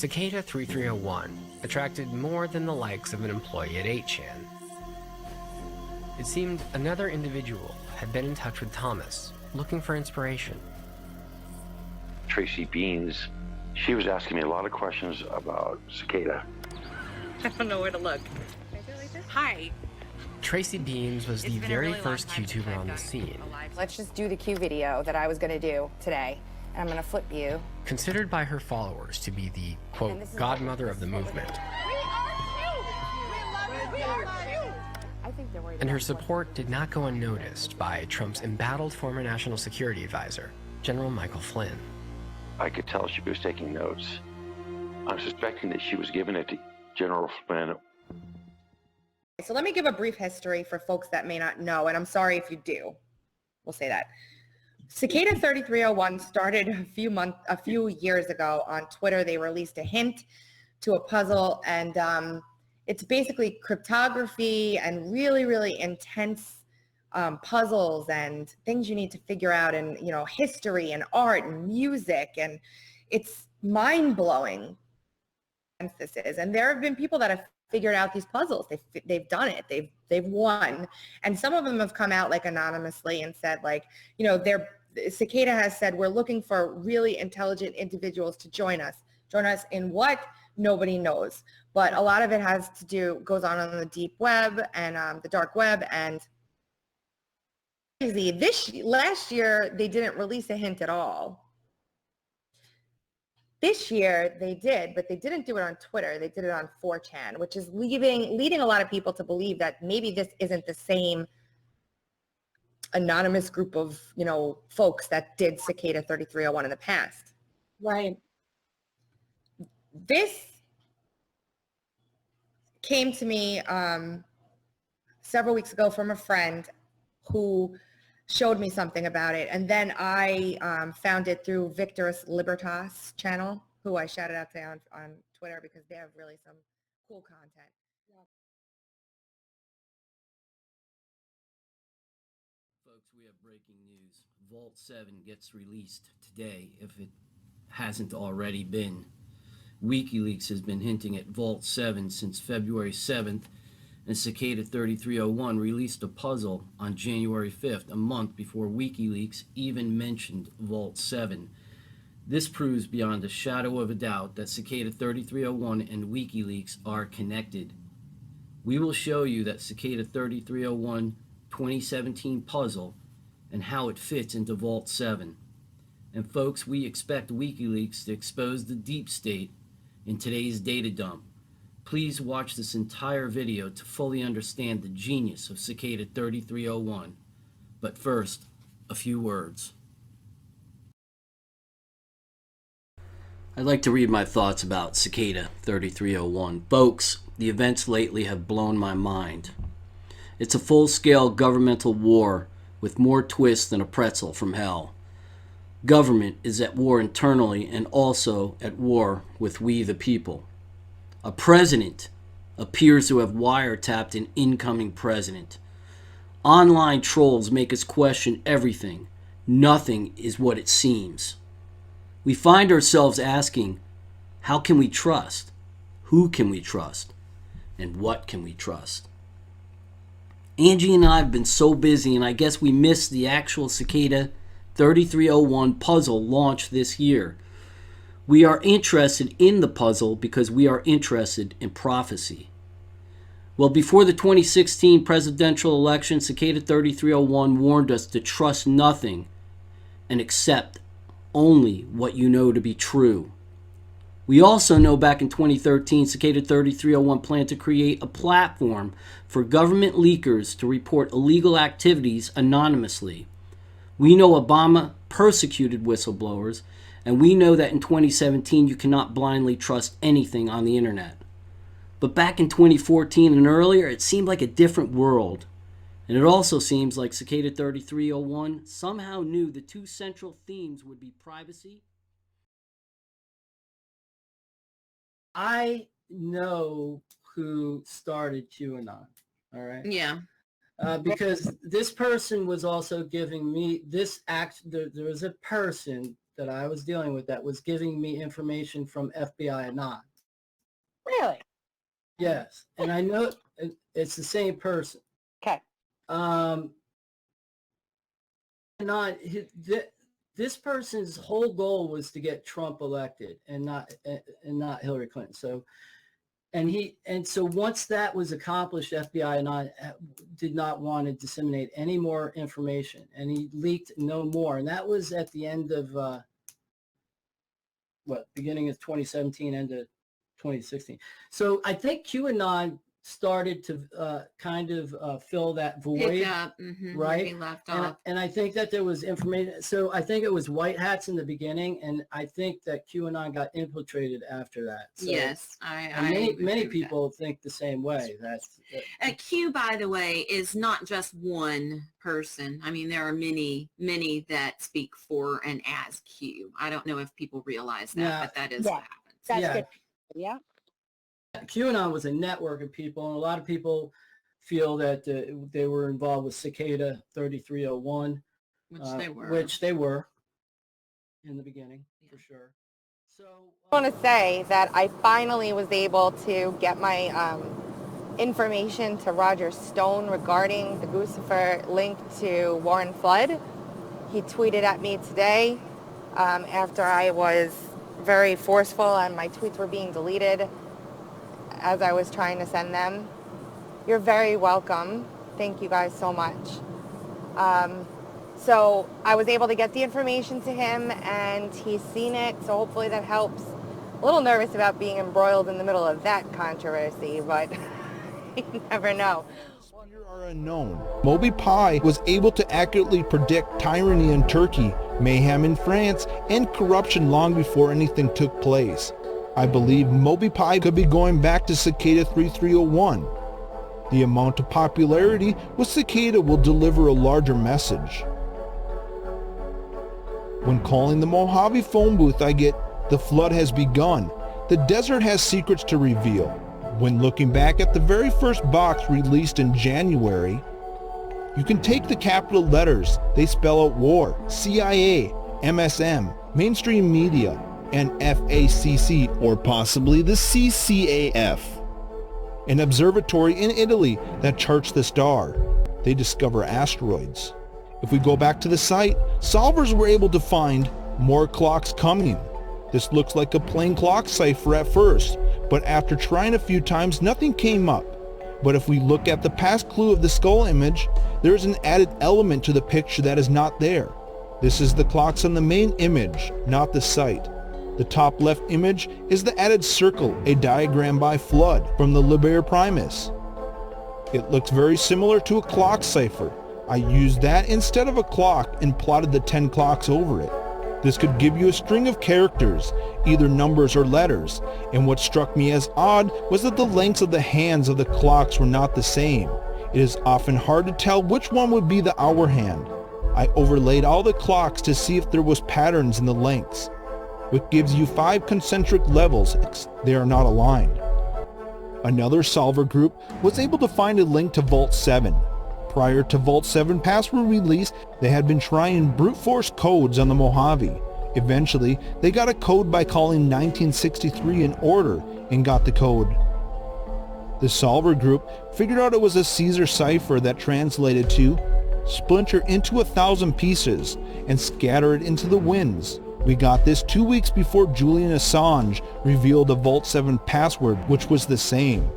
Cicada 3301 attracted more than the likes of an employee at 8chan. It seemed another individual had been in touch with Thomas, looking for inspiration. Tracy Beans, she was asking me a lot of questions about Cicada. I don't know where to look. Can I do it like this? Hi. Tracy Beans was the very first QTuber on the scene. Let's just do the Q video that I was going to do today, and I'm going to flip you. Considered by her followers to be the, quote, godmother of the movement. And her support did not go unnoticed by Trump's embattled former national security advisor, General Michael Flynn. I could tell she was taking notes. I'm suspecting that she was giving it to General Flynn. So let me give a brief history for folks that may not know, and I'm sorry if you do. We'll say that. Cicada 3301 started a few years ago on Twitter. They released a hint to a puzzle, and it's basically cryptography and really, really intense puzzles and things you need to figure out, and history and art and music, and it's mind-blowing. Emphasis, and there have been people that have figured out these puzzles. They've done it. They've won, and some of them have come out like anonymously and said, like, Cicada has said, we're looking for really intelligent individuals to join us. Join us in what? Nobody knows. But a lot of it goes on the deep web and the dark web. And last year, they didn't release a hint at all. This year they did, but they didn't do it on Twitter. They did it on 4chan, which is leading a lot of people to believe that maybe this isn't the same anonymous group of, folks that did Cicada 3301 in the past. Right. This came to me several weeks ago from a friend who showed me something about it, and then I found it through Victurus Libertas channel, who I shouted out to on Twitter because they have really some cool content. Folks, we have breaking news. Vault 7 gets released today, if it hasn't already been. WikiLeaks has been hinting at Vault 7 since February 7th, and Cicada 3301 released a puzzle on January 5th, a month before WikiLeaks even mentioned Vault 7. This proves beyond a shadow of a doubt that Cicada 3301 and WikiLeaks are connected. We will show you that Cicada 3301 2017 puzzle and how it fits into Vault 7. And folks, we expect WikiLeaks to expose the deep state in today's data dump. Please watch this entire video to fully understand the genius of Cicada 3301. But first, a few words. I'd like to read my thoughts about Cicada 3301. Folks, the events lately have blown my mind. It's a full-scale governmental war with more twists than a pretzel from hell. Government is at war internally and also at war with we the people. A president appears to have wiretapped an incoming president. Online trolls make us question everything. Nothing is what it seems. We find ourselves asking, how can we trust? Who can we trust? And what can we trust? Angie and I have been so busy, and I guess we missed the actual Cicada 3301 puzzle launch this year. We are interested in the puzzle because we are interested in prophecy. Well, before the 2016 presidential election, Cicada 3301 warned us to trust nothing and accept only what you know to be true. We also know back in 2013, Cicada 3301 planned to create a platform for government leakers to report illegal activities anonymously. We know Obama persecuted whistleblowers, and we know that in 2017 you cannot blindly trust anything on the internet. But back in 2014 and earlier, it seemed like a different world. And it also seems like Cicada 3301 somehow knew the two central themes would be privacy. I know who started QAnon, all right? Yeah. Because this person was also giving me this there was a person that I was dealing with that was giving me information from FBIAnon. Really? Yes, and I know it's the same person. Okay. This person's whole goal was to get Trump elected and not Hillary Clinton. So, so once that was accomplished, FBI did not want to disseminate any more information, and he leaked no more. And that was at the end of beginning of 2017, end of 2016. So I think QAnon started to kind of fill that void, Pick up, where he right? left off. And I think that there was information. So I think it was white hats in the beginning, and I think that QAnon got infiltrated after that. So, Yes, many people think the same way. Q, by the way, is not just one person. I mean, there are many that speak for and as Q. I don't know if people realize that, but that is what happens. That's good. Yeah. QAnon was a network of people, and a lot of people feel that they were involved with Cicada 3301, which they were in the beginning, for sure. So I want to say that I finally was able to get my information to Roger Stone regarding the Guccifer link to Warren Flood. He tweeted at me today after I was very forceful and my tweets were being deleted as I was trying to send them. You're very welcome. Thank you guys so much. So I was able to get the information to him and he's seen it, so hopefully that helps. A little nervous about being embroiled in the middle of that controversy, but you never know. Are unknown. Moby Pie was able to accurately predict tyranny in Turkey, mayhem in France, and corruption long before anything took place. I believe Moby Pie could be going back to Cicada 3301. The amount of popularity with Cicada will deliver a larger message. When calling the Mojave phone booth, I get, "The flood has begun. The desert has secrets to reveal." When looking back at the very first box released in January, you can take the capital letters. They spell out war, CIA, MSM, mainstream media, and FACC, or possibly the CCAF. An observatory in Italy that charts the star. They discover asteroids. If we go back to the site, solvers were able to find more clocks coming. This looks like a plain clock cipher at first, but after trying a few times, nothing came up. But if we look at the past clue of the skull image, there is an added element to the picture that is not there. This is the clocks on the main image, not the site. The top left image is the added circle, a diagram by Flood from the Liber Primus. It looks very similar to a clock cipher. I used that instead of a clock and plotted the 10 clocks over it. This could give you a string of characters, either numbers or letters, and what struck me as odd was that the lengths of the hands of the clocks were not the same. It is often hard to tell which one would be the hour hand. I overlaid all the clocks to see if there was patterns in the lengths, which gives you 5 concentric levels. They are not aligned. Another solver group was able to find a link to Vault 7. Prior to Vault 7 password release, they had been trying brute force codes on the Mojave. Eventually, they got a code by calling 1963 in order and got the code. The solver group figured out it was a Caesar cipher that translated to splinter into 1,000 pieces and scatter it into the winds. We got this 2 weeks before Julian Assange revealed the Vault 7 password, which was the same.